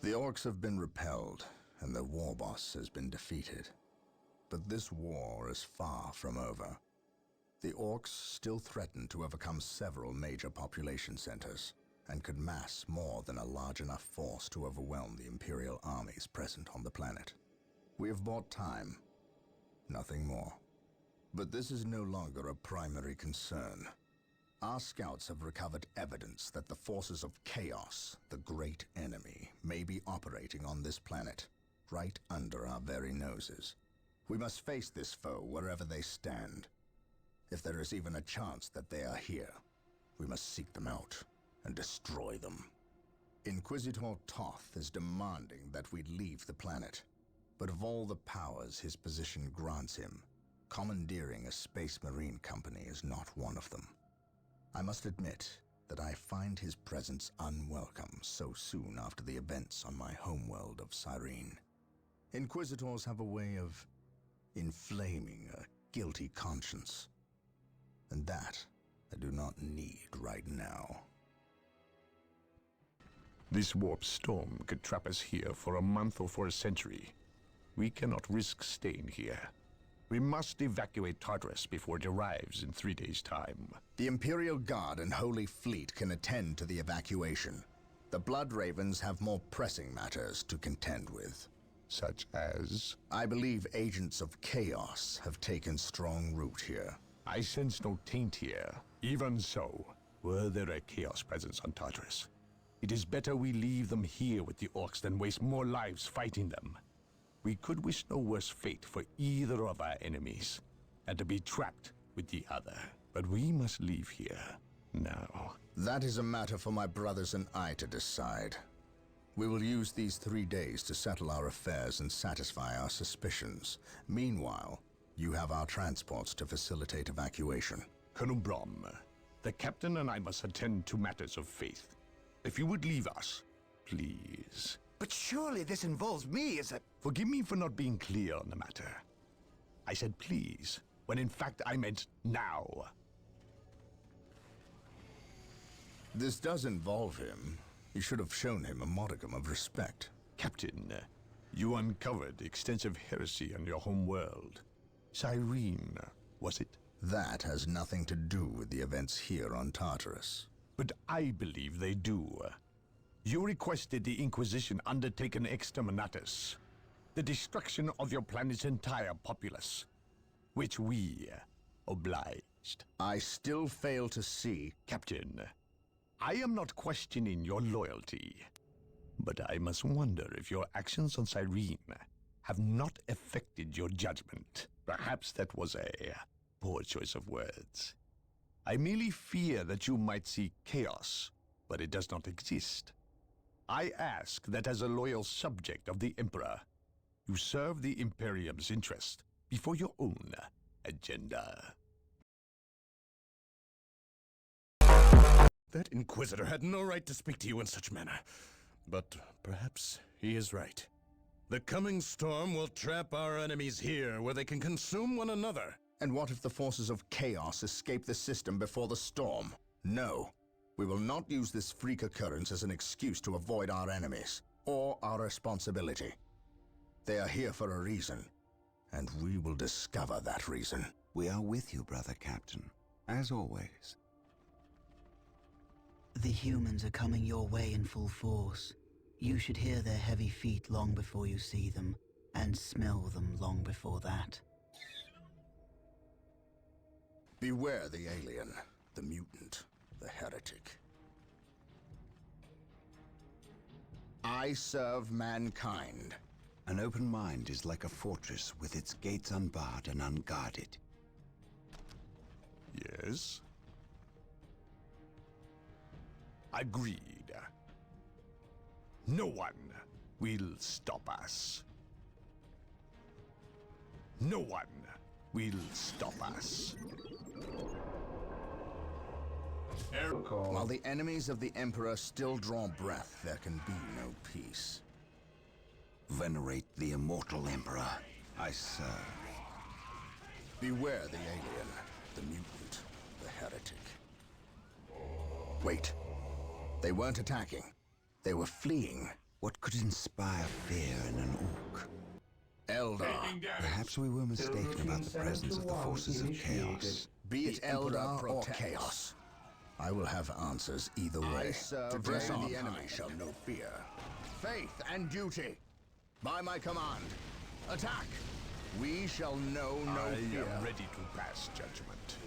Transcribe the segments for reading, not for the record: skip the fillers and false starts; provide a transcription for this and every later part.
The Orcs have been repelled, and their war boss has been defeated. But this war is far from over. The Orcs still threaten to overcome several major population centers, and could mass more than a large enough force to overwhelm the Imperial armies present on the planet. We have bought time, nothing more. But this is no longer a primary concern. Our scouts have recovered evidence that the forces of chaos, the great enemy, may be operating on this planet, right under our very noses. We must face this foe wherever they stand. If there is even a chance that they are here, we must seek them out and destroy them. Inquisitor Tot is demanding that we leave the planet, but of all the powers his position grants him, commandeering a space marine company is not one of them. I must admit that I find his presence unwelcome so soon after the events on my homeworld of Cyrene. Inquisitors have a way of inflaming a guilty conscience, and that I do not need right now. This warp storm could trap us here for a month or for a century. We cannot risk staying here. We must evacuate Tartarus before it arrives in 3 days' time. The Imperial Guard and Holy Fleet can attend to the evacuation. The Blood Ravens have more pressing matters to contend with. Such as? I believe agents of chaos have taken strong root here. I sense no taint here. Even so, were there a chaos presence on Tartarus, it is better we leave them here with the Orcs than waste more lives fighting them. We could wish no worse fate for either of our enemies, and to be trapped with the other. But we must leave here now. That is a matter for my brothers and I to decide. We will use these 3 days to settle our affairs and satisfy our suspicions. Meanwhile, you have our transports to facilitate evacuation. Colonel Brom, the captain and I must attend to matters of faith. If you would leave us, please. But surely this involves me as a... Forgive me for not being clear on the matter. I said please, when in fact I meant now. This does involve him. You should have shown him a modicum of respect. Captain, you uncovered extensive heresy on your home world. Cyrene, was it? That has nothing to do with the events here on Tartarus. But I believe they do. You requested the Inquisition undertake an exterminatus, the destruction of your planet's entire populace, which we obliged. I still fail to see... Captain, I am not questioning your loyalty, but I must wonder if your actions on Cyrene have not affected your judgment. Perhaps that was a poor choice of words. I merely fear that you might see chaos, but it does not exist. I ask that as a loyal subject of the Emperor, you serve the Imperium's interest before your own agenda. That Inquisitor had no right to speak to you in such manner. But perhaps he is right. The coming storm will trap our enemies here, where they can consume one another. And what if the forces of chaos escape the system before the storm? No. We will not use this freak occurrence as an excuse to avoid our enemies, or our responsibility. They are here for a reason, and we will discover that reason. We are with you, brother Captain, as always. The humans are coming your way in full force. You should hear their heavy feet long before you see them, and smell them long before that. Beware the alien, the mutant, the heretic. I serve mankind. An open mind is like a fortress with its gates unbarred and unguarded. Yes? Agreed. No one will stop us. No one will stop us. While the enemies of the Emperor still draw breath, there can be no peace. Venerate the immortal Emperor I serve. Beware the alien, the mutant, the heretic. Wait. They weren't attacking. They were fleeing. What could inspire fear in an orc? Eldar. Perhaps we were mistaken about the presence of the forces of chaos. Be it Eldar or Chaos, I will have answers either way. Today the enemy shall know fear. Faith and duty. By my command. Attack! We shall know no fear. I am ready to pass judgment.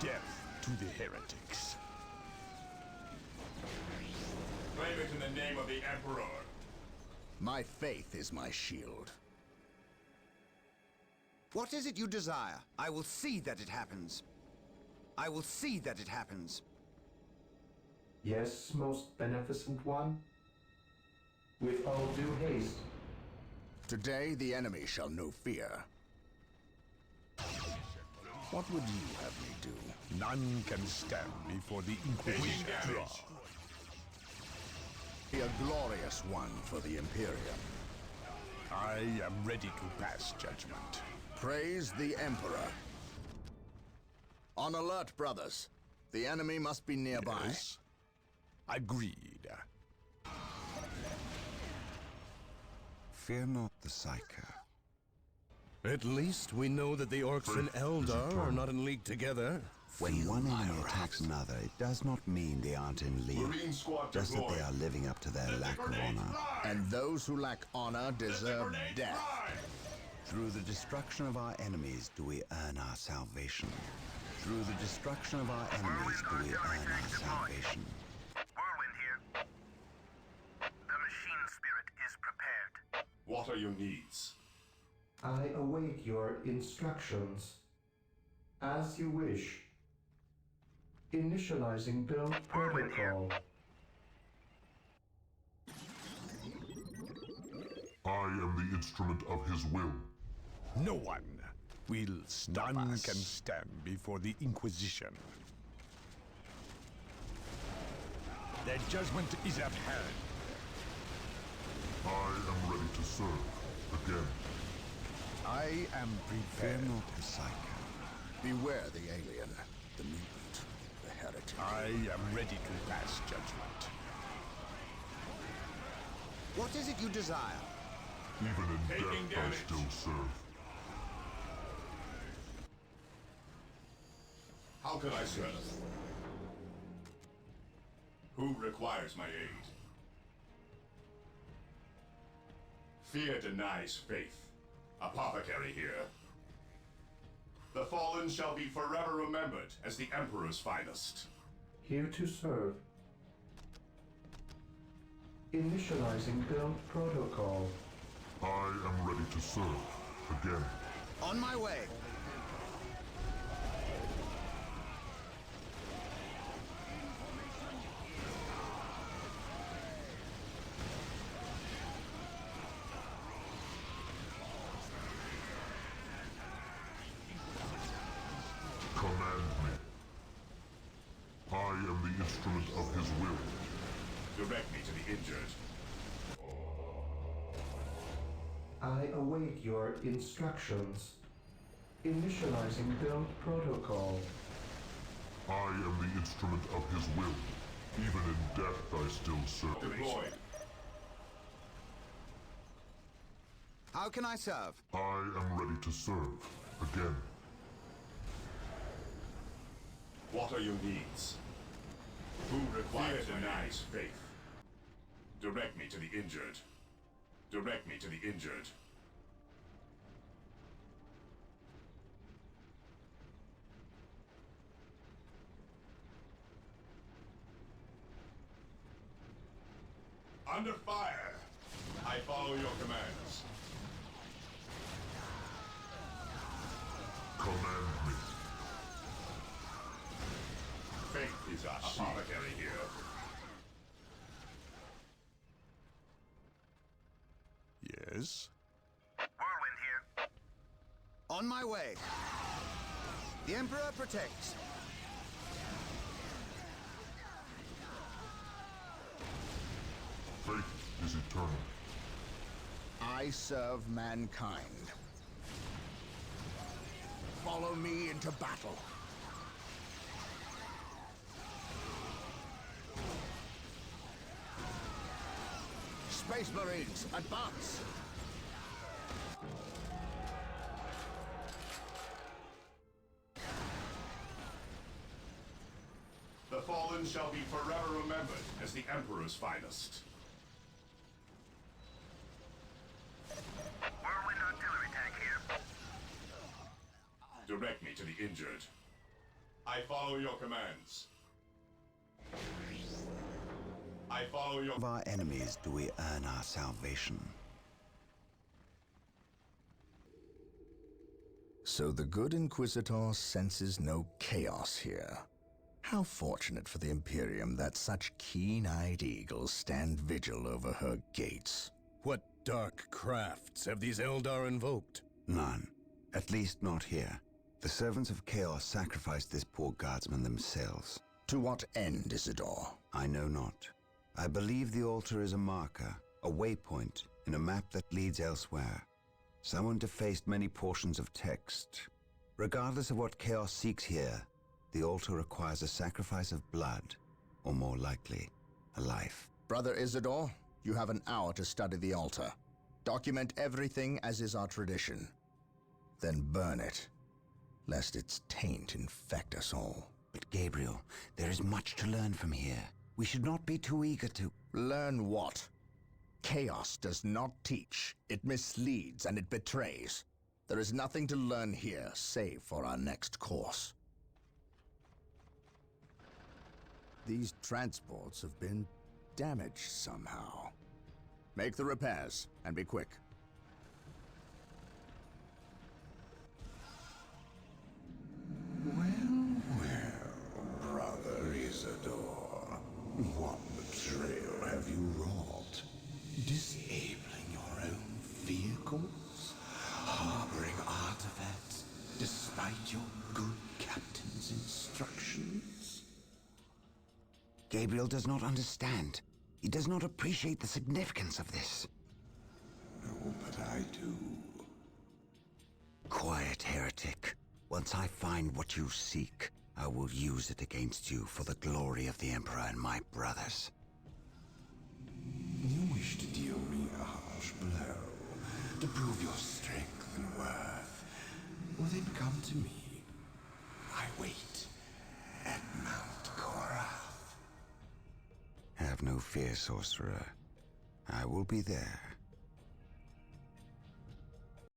Death to the heretics. Claim it in the name of the Emperor. My faith is my shield. What is it you desire? I will see that it happens. I will see that it happens. Yes, most beneficent one. With all due haste. Today the enemy shall know fear. What would you have me do? None can stand before the Inquisition. Draw. Be a glorious one for the Imperium. I am ready to pass judgment. Praise the Emperor. On alert, brothers. The enemy must be nearby. Yes. Agreed. Fear not the Psyker. At least we know that the Orcs and Eldar are not in league together. When one enemy attacks another, it does not mean they aren't in league. Marine squad Just that deployed. they are living up to their lack of honor. And those who lack honor deserve death. Through the destruction of our enemies do we earn our salvation. Through the destruction of our enemies do we earn our salvation. Whirlwind here. The machine spirit is prepared. What are your needs? I await your instructions. As you wish. Initializing build protocol. I am the instrument of his will. No one will stop us. None can stand before the Inquisition. Their judgment is at hand. I am ready to serve. Again. I am Fear prepared. not the Psyker. Beware the alien, the mutant, the heretic. I am ready to pass judgment. What is it you desire? Even in Taking death I damage. still serve. How can I serve? Who requires my aid? Fear denies faith. Apothecary here. The fallen shall be forever remembered as the Emperor's finest. Here to serve. Initializing build protocol. I am ready to serve. Again. On my way. Command me. I am the instrument of his will. Direct me to the injured. I await your instructions. Initializing build protocol. I am the instrument of his will. Even in death I still serve. Deployed. How can I serve? I am ready to serve. Again. What are your needs? Who requires denies faith? Direct me to the injured. Direct me to the injured. Under fire! I follow your commands. Command me. Faith is our apothecary here. Yes? Whirlwind here. On my way. The Emperor protects. Faith is eternal. I serve mankind. Follow me into battle. Space Marines, advance! The fallen shall be forever remembered as the Emperor's finest. Whirlwind artillery tank here. Direct me to the injured. I follow your commands. I follow your... Of our enemies do we earn our salvation. So the good Inquisitor senses no chaos here. How fortunate for the Imperium that such keen-eyed eagles stand vigil over her gates. What dark crafts have these Eldar invoked? None. At least not here. The servants of chaos sacrificed this poor guardsman themselves. To what end, Isidore? I know not. I believe the altar is a marker, a waypoint, in a map that leads elsewhere. Someone defaced many portions of text. Regardless of what chaos seeks here, the altar requires a sacrifice of blood, or more likely, a life. Brother Isidore, you have an hour to study the altar. Document everything as is our tradition. Then burn it, lest its taint infect us all. But Gabriel, there is much to learn from here. We should not be too eager to... Learn what? Chaos does not teach. It misleads and it betrays. There is nothing to learn here, save for our next course. These transports have been damaged somehow. Make the repairs, and be quick. Well, brother Isidore, what betrayal have you wrought? Disabling your own vehicles? Harboring artifacts despite your good captain's instructions? Gabriel does not understand. He does not appreciate the significance of this. No, but I do. Quiet, heretic. Once I find what you seek, I will use it against you for the glory of the Emperor and my brothers. You wish to deal me a harsh blow, to prove your strength and worth. Well, then come to me. I wait at Mount Korath. Have no fear, sorcerer. I will be there.